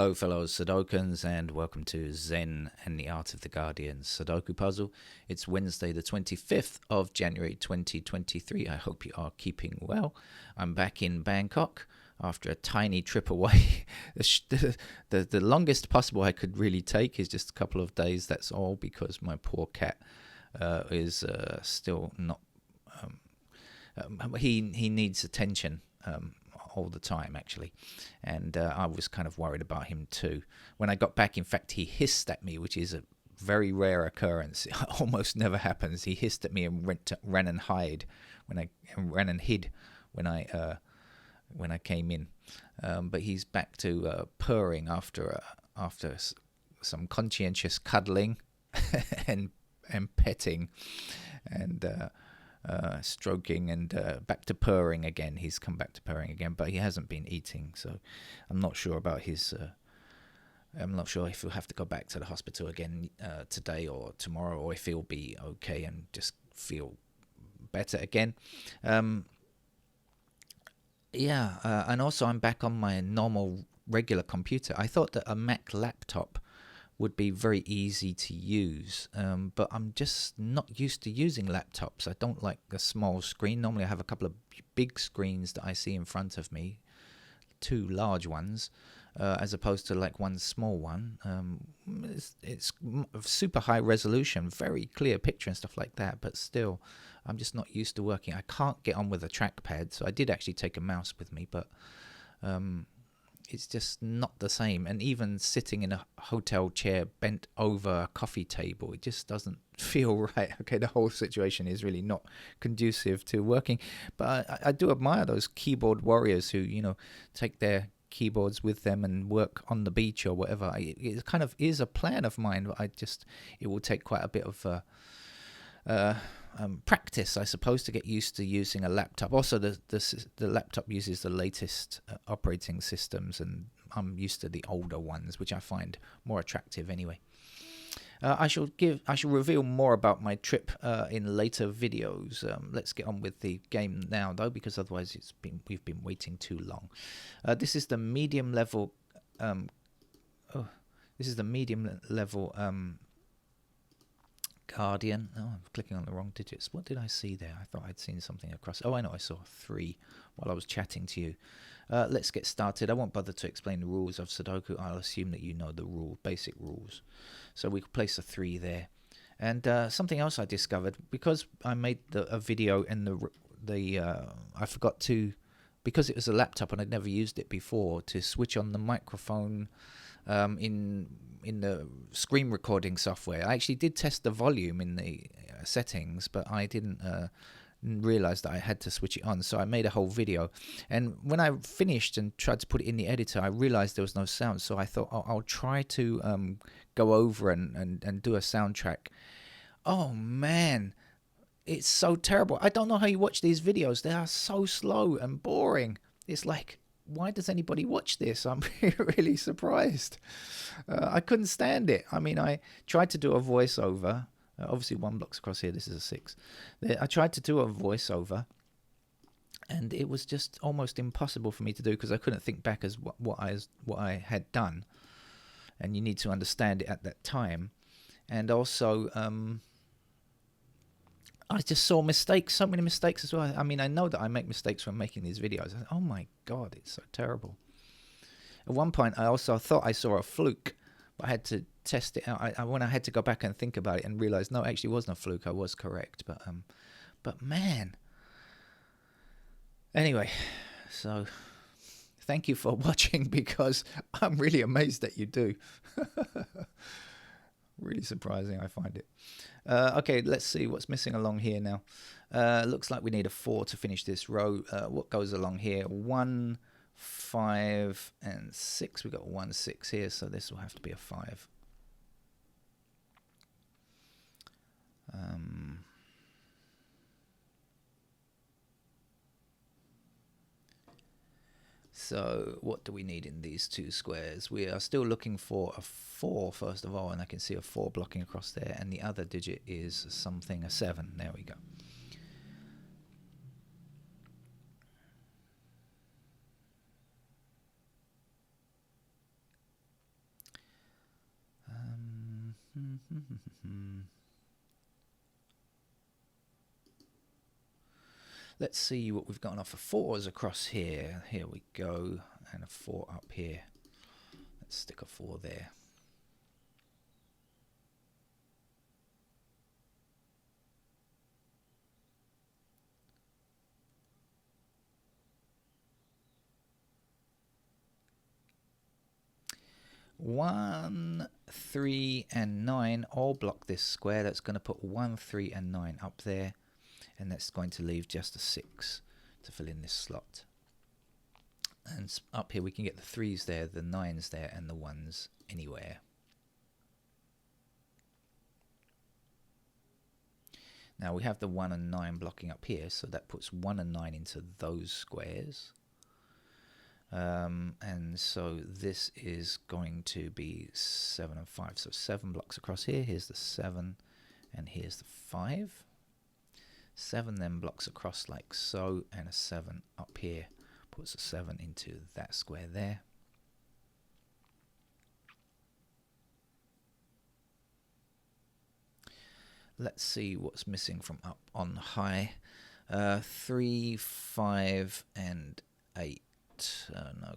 Hello, fellow Sudokans, and welcome to Zen and the Art of the Guardian Sudoku Puzzle. It's Wednesday, the 25th of January 2023. I hope you are keeping well. I'm back in Bangkok after a tiny trip away. The longest possible I could really take is just a couple of days, that's all, because my poor cat is still not... he needs attention. All the time, actually, and I was kind of worried about him too. When I got back, in fact, he hissed at me, which is a very rare occurrence. It almost never happens. He hissed at me and ran and hid when I came in. But he's back to purring after some conscientious cuddling and petting and stroking and back to purring again. He's come back to purring again, but he hasn't been eating, so I'm not sure about his I'm not sure if he'll have to go back to the hospital again today or tomorrow, or if he'll be okay and just feel better again. And also I'm back on my normal regular computer. I thought that a Mac laptop would be very easy to use, but I'm just not used to using laptops. I don't like a small screen. Normally I have a couple of big screens that I see in front of me, two large ones, as opposed to like one small one. It's super high resolution, very clear picture and stuff like that, but still I'm just not used to working. I can't get on with a trackpad, so I did actually take a mouse with me, but it's just not the same. And even sitting in a hotel chair bent over a coffee table, it just doesn't feel right. Okay, the whole situation is really not conducive to working. But I do admire those keyboard warriors who, take their keyboards with them and work on the beach or whatever. It kind of is a plan of mine, but it will take quite a bit of practice, I suppose, to get used to using a laptop. Also, the laptop uses the latest operating systems, and I'm used to the older ones, which I find more attractive anyway. I shall reveal more about my trip in later videos. Let's get on with the game now, though, because otherwise we've been waiting too long. This is the medium level. Guardian. Oh, I'm clicking on the wrong digits. What did I see there? I thought I'd seen something across. Oh, I know. I saw 3 while I was chatting to you. Let's get started. I won't bother to explain the rules of Sudoku. I'll assume that you know the basic rules. So we could place a 3 there. And something else I discovered, because I made a video and I forgot to, because it was a laptop and I'd never used it before, to switch on the microphone in the screen recording software. I actually did test the volume in the settings, but I didn't realize that I had to switch it on, so I made a whole video. And when I finished and tried to put it in the editor, I realized there was no sound, so I thought, I'll try to go over and do a soundtrack. Oh man, it's so terrible. I don't know how you watch these videos. They are so slow and boring. It's like, why does anybody watch this? I'm really surprised. I couldn't stand it. I mean, I tried to do a voiceover. Obviously, 1 block's across here. This is a 6. I tried to do a voiceover, and it was just almost impossible for me to do because I couldn't think back as what I had done. And you need to understand it at that time. And also, I just saw mistakes, so many mistakes as well. I mean, I know that I make mistakes when making these videos. Oh my God, it's so terrible. At one point, I also thought I saw a fluke, but I had to test it out. When I had to go back and think about it and realize, no, actually it wasn't a fluke. I was correct. But man. Anyway, so thank you for watching, because I'm really amazed that you do. Really surprising, I find it. Okay, let's see what's missing along here now. Looks like we need a 4 to finish this row. What goes along here? 1, 5, and 6. We've got 1, 6 here, so this will have to be a 5. So what do we need in these 2 squares? We are still looking for a 4 first of all, and I can see a 4 blocking across there, and the other digit is something, a 7. There we go. Let's see what we've got on offer. 4s across here. Here we go. And a 4 up here. Let's stick a 4 there. One, 3, and 9 all block this square. That's going to put 1, 3, and 9 up there. And that's going to leave just a 6 to fill in this slot. And up here we can get the 3s there, the 9s there, and the 1s anywhere. Now we have the 1 and 9 blocking up here, so that puts 1 and 9 into those squares. And so this is going to be 7 and 5. So 7 blocks across here. Here's the 7, and here's the 5. 7 then blocks across like so, and a 7 up here puts a 7 into that square there. Let's see what's missing from up on high. 3, 5, and 8. No.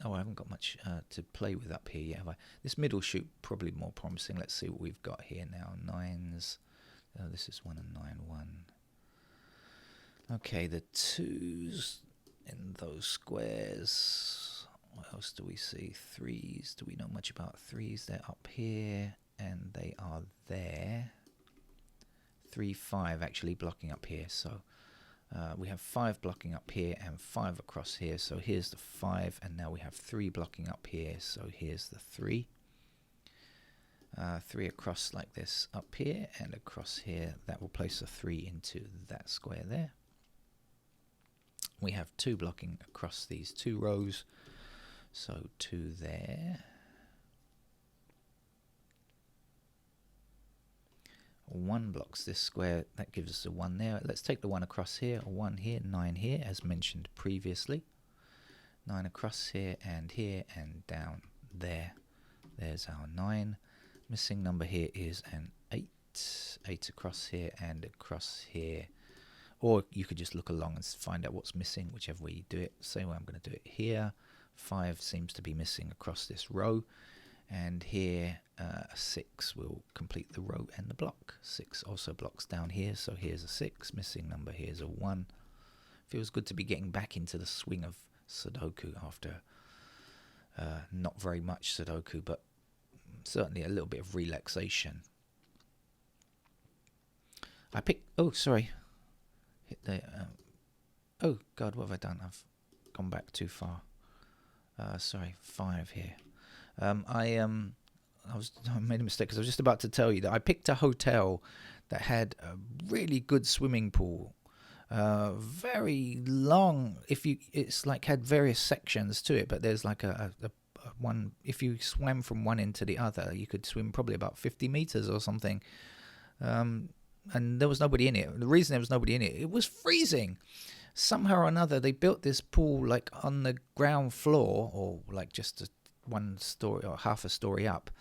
Oh, I haven't got much to play with up here yet, have I? This middle shoot probably more promising. Let's see what we've got here now. 9s. This is 1 and 9, 1. Okay, the 2s in those squares. What else do we see? 3s. Do we know much about 3s? They're up here, and they are there. 3, 5 actually blocking up here. So we have 5 blocking up here and 5 across here. So here's the 5, and now we have 3 blocking up here. So here's the 3. 3 across like this up here and across here. That will place a 3 into that square there. We have 2 blocking across these 2 rows. So 2 there. 1 blocks this square, that gives us a 1 there. Let's take the 1 across here, a 1 here, 9 here, as mentioned previously. 9 across here and down there. There's our 9. Missing number here is an 8. 8 across here and across here. Or you could just look along and find out what's missing, whichever way you do it. Same way I'm going to do it here. 5 seems to be missing across this row. And here, 6 will complete the row and the block. 6 also blocks down here, so here's a 6. Missing number here is a 1. Feels good to be getting back into the swing of Sudoku after not very much Sudoku, but certainly a little bit of relaxation. I picked... Oh, sorry. Hit the... oh, God, what have I done? I've gone back too far. Sorry, 5 here. I made a mistake because I was just about to tell you that I picked a hotel that had a really good swimming pool, very long. It's like had various sections to it, but there's like a one. If you swam from one end to the other, you could swim probably about 50 meters or something. And there was nobody in it. The reason there was nobody in it, it was freezing. Somehow or another, they built this pool like on the ground floor, or like just one story or half a story up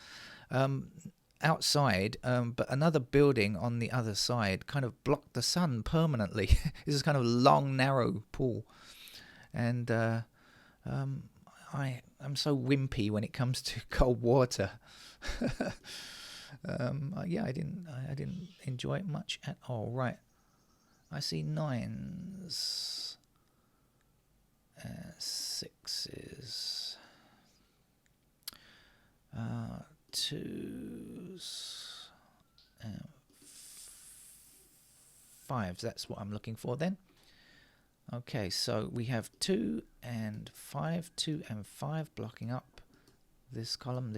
outside, but another building on the other side kind of blocked the sun permanently. This is kind of a long, narrow pool, and I'm so wimpy when it comes to cold water. Yeah, I didn't enjoy it much at all. Right, I see 9s, 6s. 2s and 5s. That's what I'm looking for then. Okay, so we have 2 and 5, 2 and 5 blocking up this column,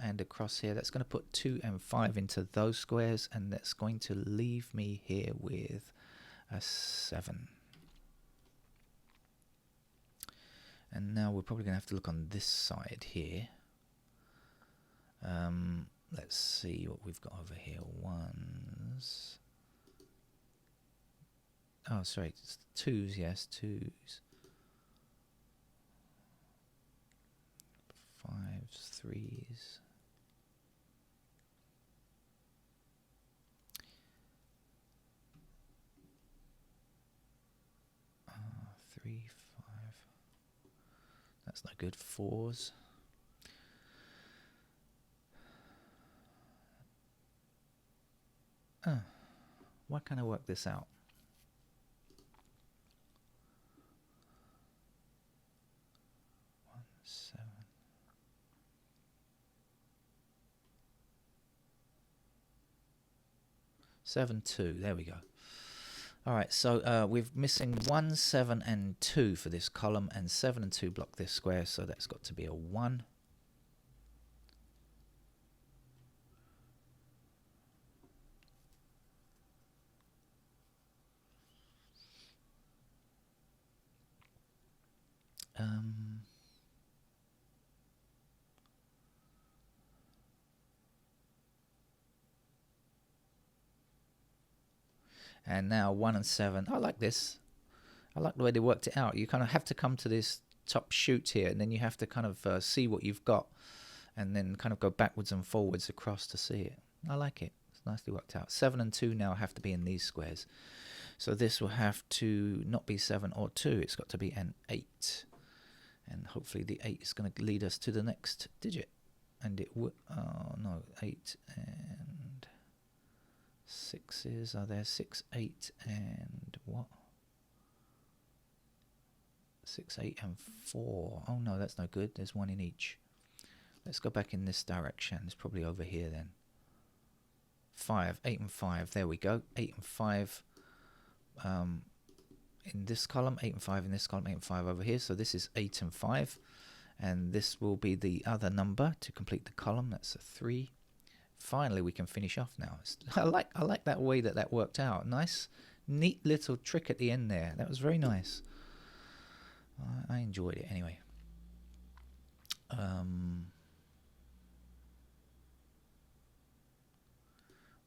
and across here. That's going to put 2 and 5 into those squares, and that's going to leave me here with a 7. And now we're probably going to have to look on this side here. Let's see what we've got over here. 1s. Oh, sorry, it's 2s, yes, 2s. 5s, 3s. That's no good. 4s. Why can't I work this out? Seven. Seven, 2. There we go. All right, so we're missing 1, 7, and 2 for this column, and 7 and 2 block this square, so that's got to be a 1. And now 1 and 7. I like this. I like the way they worked it out. You kind of have to come to this top shoot here, and then you have to kind of see what you've got, and then kind of go backwards and forwards across to see it. I like it. It's nicely worked out. 7 and 2 now have to be in these squares. So this will have to not be 7 or 2. It's got to be an 8. And hopefully the 8 is going to lead us to the next digit. And it would... Oh, no. 8 and... 6s are there. 6, 8, and what? 6, 8, and 4. Oh no, that's no good. There's 1 in each. Let's go back in this direction. It's probably over here then. 5, 8, and 5. There we go. 8 and 5 in this column. 8 and 5 in this column. 8 and 5 over here. So this is 8 and 5. And this will be the other number to complete the column. That's a 3. Finally, we can finish off now. I like that way that worked out. Nice, neat little trick at the end there. That was very nice. I enjoyed it anyway.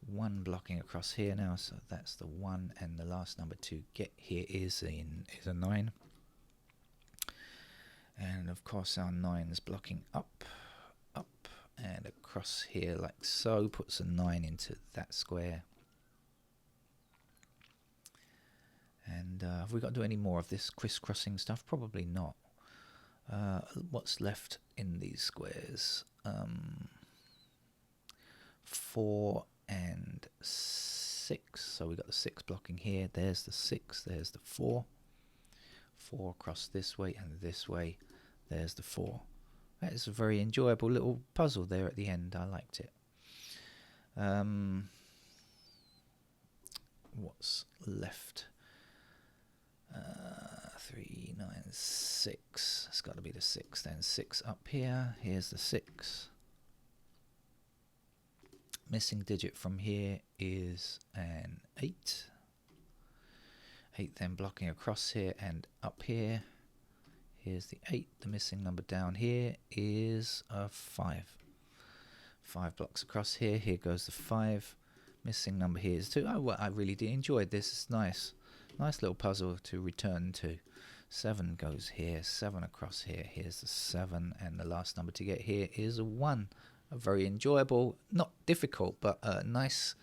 One blocking across here now, so that's the 1, and the last number to get here is a 9. And of course our 9's blocking up, and across here like so, puts a 9 into that square. And have we got to do any more of this crisscrossing stuff? Probably not. What's left in these squares? 4 and 6. So we got the 6 blocking here. There's the 6. There's the 4. 4 across this way and this way. There's the 4. That is a very enjoyable little puzzle there at the end. I liked it. What's left? 3, 9, 6. It's got to be the 6 then. 6 up here. Here's the 6. Missing digit from here is an 8. 8 then blocking across here and up here. Here's the 8. The missing number down here is a 5. 5 blocks across here. Here goes the 5. Missing number here is 2. Oh, well, I really did enjoy this. It's nice. Nice little puzzle to return to. 7 goes here. 7 across here. Here's the 7. And the last number to get here is a 1. A very enjoyable, not difficult, but a nice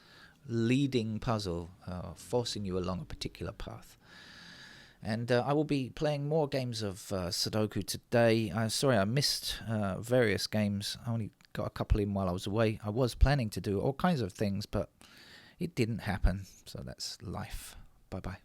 leading puzzle, forcing you along a particular path. And I will be playing more games of Sudoku today. Sorry, I missed various games. I only got a couple in while I was away. I was planning to do all kinds of things, but it didn't happen. So that's life. Bye-bye.